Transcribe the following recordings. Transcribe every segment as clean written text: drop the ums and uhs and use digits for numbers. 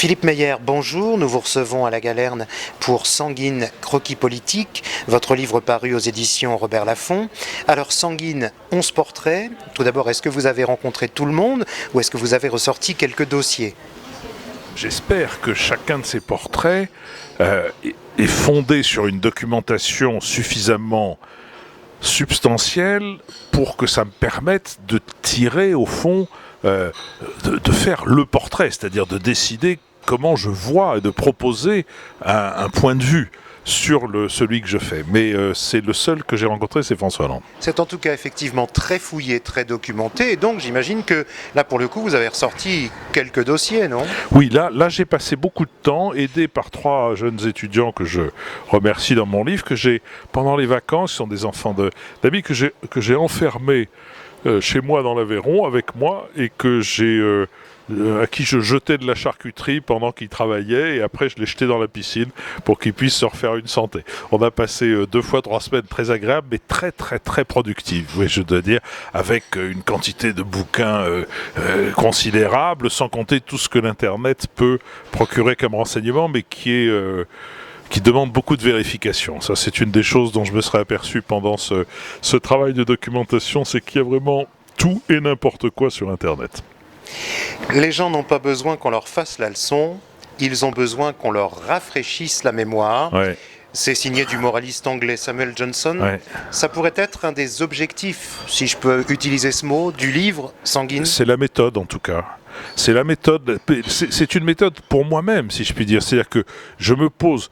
Philippe Meyer, bonjour. Nous vous recevons à la Galerne pour Sanguine, croquis politique, votre livre paru aux éditions Robert Laffont. Alors Sanguine, 11 portraits. Tout d'abord, est-ce que vous avez rencontré tout le monde ou est-ce que vous avez ressorti quelques dossiers ? J'espère que chacun de ces portraits est fondé sur une documentation suffisamment substantielle pour que ça me permette de tirer au fond, de faire le portrait, c'est-à-dire de décider comment je vois et de proposer un point de vue sur celui que je fais. Mais c'est le seul que j'ai rencontré, c'est François Hollande. C'est en tout cas effectivement très fouillé, très documenté, et donc j'imagine que là pour le coup vous avez ressorti quelques dossiers, non ? Oui, là j'ai passé beaucoup de temps, aidé par 3 jeunes étudiants que je remercie dans mon livre, que j'ai, pendant les vacances, ce sont des enfants d'amis que j'ai enfermés chez moi dans l'Aveyron avec moi, et que à qui je jetais de la charcuterie pendant qu'ils travaillaient, et après je les jetais dans la piscine pour qu'ils puissent se refaire une santé. On a passé 2 fois 3 semaines très agréables, mais très très très productives, oui, je dois dire, avec une quantité de bouquins considérable, sans compter tout ce que l'Internet peut procurer comme renseignement, mais qui demande beaucoup de vérification. Ça, c'est une des choses dont je me serais aperçu pendant ce travail de documentation, c'est qu'il y a vraiment tout et n'importe quoi sur Internet. Les gens n'ont pas besoin qu'on leur fasse la leçon, ils ont besoin qu'on leur rafraîchisse la mémoire. Ouais. C'est signé du moraliste anglais Samuel Johnson. Ouais. Ça pourrait être un des objectifs, si je peux utiliser ce mot, du livre Sanguine. C'est la méthode en tout cas. C'est la méthode. C'est une méthode pour moi-même, si je puis dire. C'est-à-dire que je me pose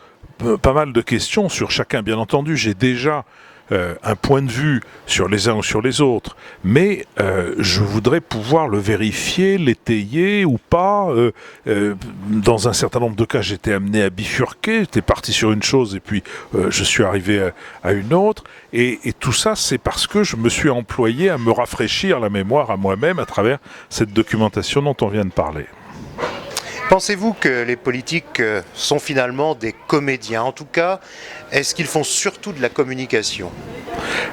pas mal de questions sur chacun. Bien entendu, j'ai déjà un point de vue sur les uns ou sur les autres, mais je voudrais pouvoir le vérifier, l'étayer ou pas. Dans un certain nombre de cas, j'étais amené à bifurquer, j'étais parti sur une chose et puis je suis arrivé à une autre. Et tout ça, c'est parce que je me suis employé à me rafraîchir la mémoire à moi-même à travers cette documentation dont on vient de parler. Pensez-vous que les politiques sont finalement des comédiens ? En tout cas, est-ce qu'ils font surtout de la communication ?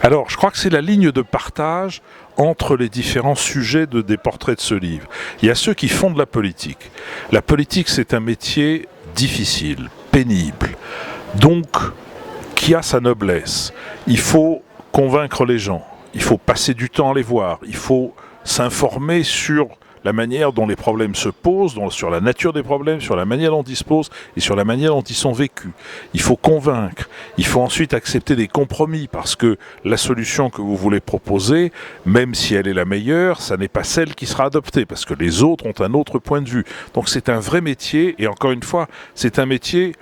Alors, je crois que c'est la ligne de partage entre les différents sujets des portraits de ce livre. Il y a ceux qui font de la politique. La politique, c'est un métier difficile, pénible, donc qui a sa noblesse. Il faut convaincre les gens, il faut passer du temps à les voir, il faut s'informer sur la manière dont les problèmes se posent, sur la nature des problèmes, sur la manière dont ils se posent et sur la manière dont ils sont vécus. Il faut convaincre, il faut ensuite accepter des compromis parce que la solution que vous voulez proposer, même si elle est la meilleure, ça n'est pas celle qui sera adoptée parce que les autres ont un autre point de vue. Donc c'est un vrai métier et encore une fois, c'est un métier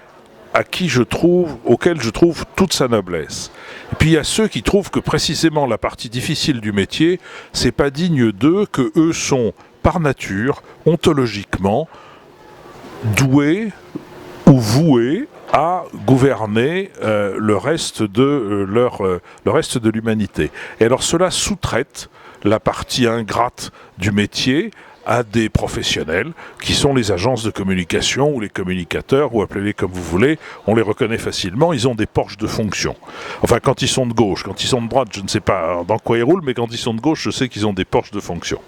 auquel je trouve toute sa noblesse. Et puis il y a ceux qui trouvent que précisément la partie difficile du métier, c'est pas digne d'eux, que eux sont par nature, ontologiquement, doués ou voués à gouverner le reste de l'humanité. Et alors cela sous-traite la partie ingrate du métier à des professionnels qui sont les agences de communication ou les communicateurs, ou appelez-les comme vous voulez, on les reconnaît facilement, ils ont des Porsche de fonction. Enfin, quand ils sont de gauche, quand ils sont de droite, je ne sais pas dans quoi ils roulent, mais quand ils sont de gauche, je sais qu'ils ont des Porsche de fonction.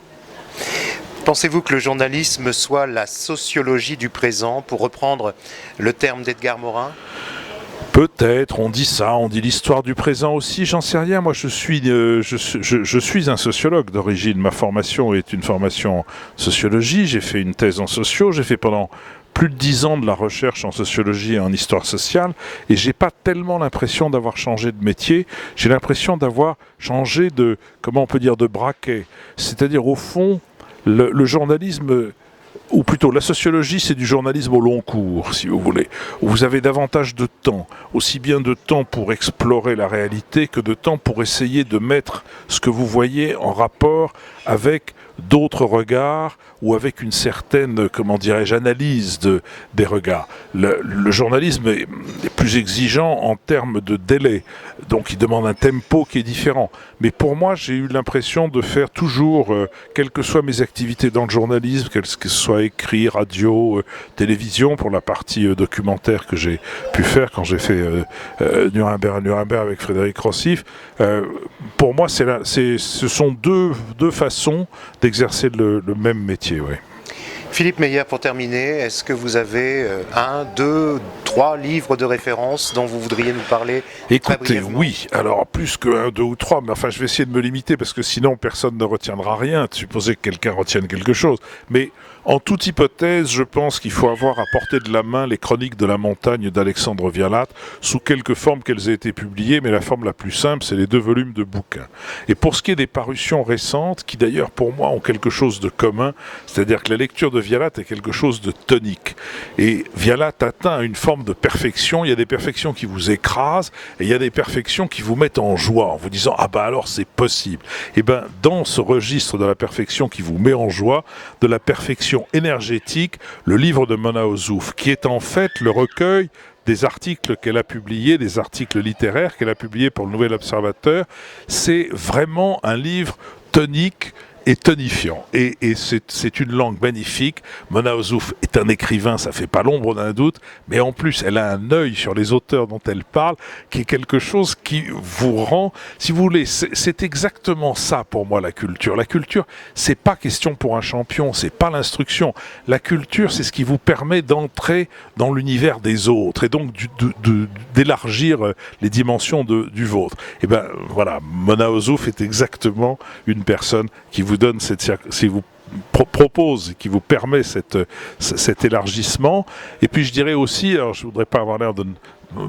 Pensez-vous que le journalisme soit la sociologie du présent, pour reprendre le terme d'Edgar Morin ? Peut-être, on dit ça, on dit l'histoire du présent aussi, j'en sais rien. Moi, je suis un sociologue d'origine. Ma formation est une formation en sociologie. J'ai fait une thèse en sociaux. J'ai fait pendant plus de 10 ans de la recherche en sociologie et en histoire sociale. Et j'ai pas tellement l'impression d'avoir changé de métier. J'ai l'impression d'avoir changé de braquet. C'est-à-dire, au fond, le journalisme, ou plutôt la sociologie, c'est du journalisme au long cours, si vous voulez, où vous avez davantage de temps, aussi bien de temps pour explorer la réalité que de temps pour essayer de mettre ce que vous voyez en rapport avec d'autres regards ou avec une certaine, analyse des regards. Le journalisme est plus exigeant en termes de délai, donc il demande un tempo qui est différent. Mais pour moi, j'ai eu l'impression de faire toujours, quelles que soient mes activités dans le journalisme, que ce soit écrit, radio, télévision, pour la partie documentaire que j'ai pu faire quand j'ai fait Nuremberg avec Frédéric Rossif, pour moi, ce sont deux façons d'exercer le même métier. Ouais. Philippe Meyer, pour terminer, est-ce que vous avez un, deux, trois livres de référence dont vous voudriez nous parler? Écoutez, oui, alors plus que un, deux ou trois, mais enfin je vais essayer de me limiter parce que sinon personne ne retiendra rien, de supposer que quelqu'un retienne quelque chose. Mais en toute hypothèse, je pense qu'il faut avoir à portée de la main les Chroniques de la montagne d'Alexandre Vialat, sous quelque forme qu'elles aient été publiées, mais la forme la plus simple, c'est les 2 volumes de bouquins. Et pour ce qui est des parutions récentes, qui d'ailleurs pour moi ont quelque chose de commun, c'est-à-dire que la lecture de Vialat est quelque chose de tonique. Et Vialat atteint une forme de perfection, il y a des perfections qui vous écrasent, et il y a des perfections qui vous mettent en joie, en vous disant « Ah bah alors c'est possible ». Et bien dans ce registre de la perfection qui vous met en joie, de la perfection énergétique, le livre de Mona Ozouf, qui est en fait le recueil des articles qu'elle a publiés, des articles littéraires qu'elle a publiés pour le Nouvel Observateur, c'est vraiment un livre tonique et tonifiant. Et c'est une langue magnifique. Mona Ozouf est un écrivain, ça fait pas l'ombre d'un doute, mais en plus, elle a un œil sur les auteurs dont elle parle, qui est quelque chose qui vous rend, si vous voulez, c'est exactement ça pour moi la culture. La culture, c'est pas question pour un champion, c'est pas l'instruction. La culture, c'est ce qui vous permet d'entrer dans l'univers des autres et donc d'élargir les dimensions du vôtre. Et ben voilà, Mona Ozouf est exactement une personne qui vous donne propose, qui vous permet cet élargissement. Et puis je dirais aussi, alors je voudrais pas avoir l'air de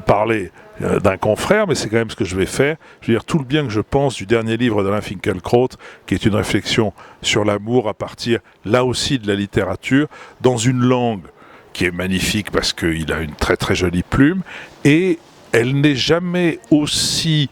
parler d'un confrère, mais c'est quand même ce que je vais faire. Je veux dire tout le bien que je pense du dernier livre d'Alain Finkielkraut, qui est une réflexion sur l'amour à partir, là aussi, de la littérature, dans une langue qui est magnifique parce qu'il a une très très jolie plume, et elle n'est jamais aussi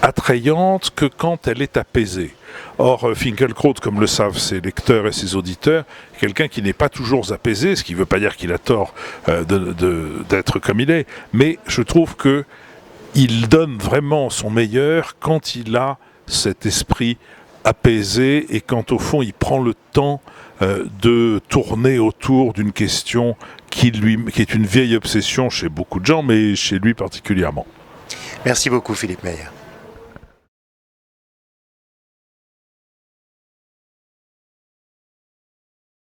attrayante que quand elle est apaisée. Or, Finkielkraut, comme le savent ses lecteurs et ses auditeurs, est quelqu'un qui n'est pas toujours apaisé, ce qui ne veut pas dire qu'il a tort d'être comme il est, mais je trouve qu'il donne vraiment son meilleur quand il a cet esprit apaisé et quand au fond il prend le temps de tourner autour d'une question qui est une vieille obsession chez beaucoup de gens, mais chez lui particulièrement. Merci beaucoup Philippe Meyer.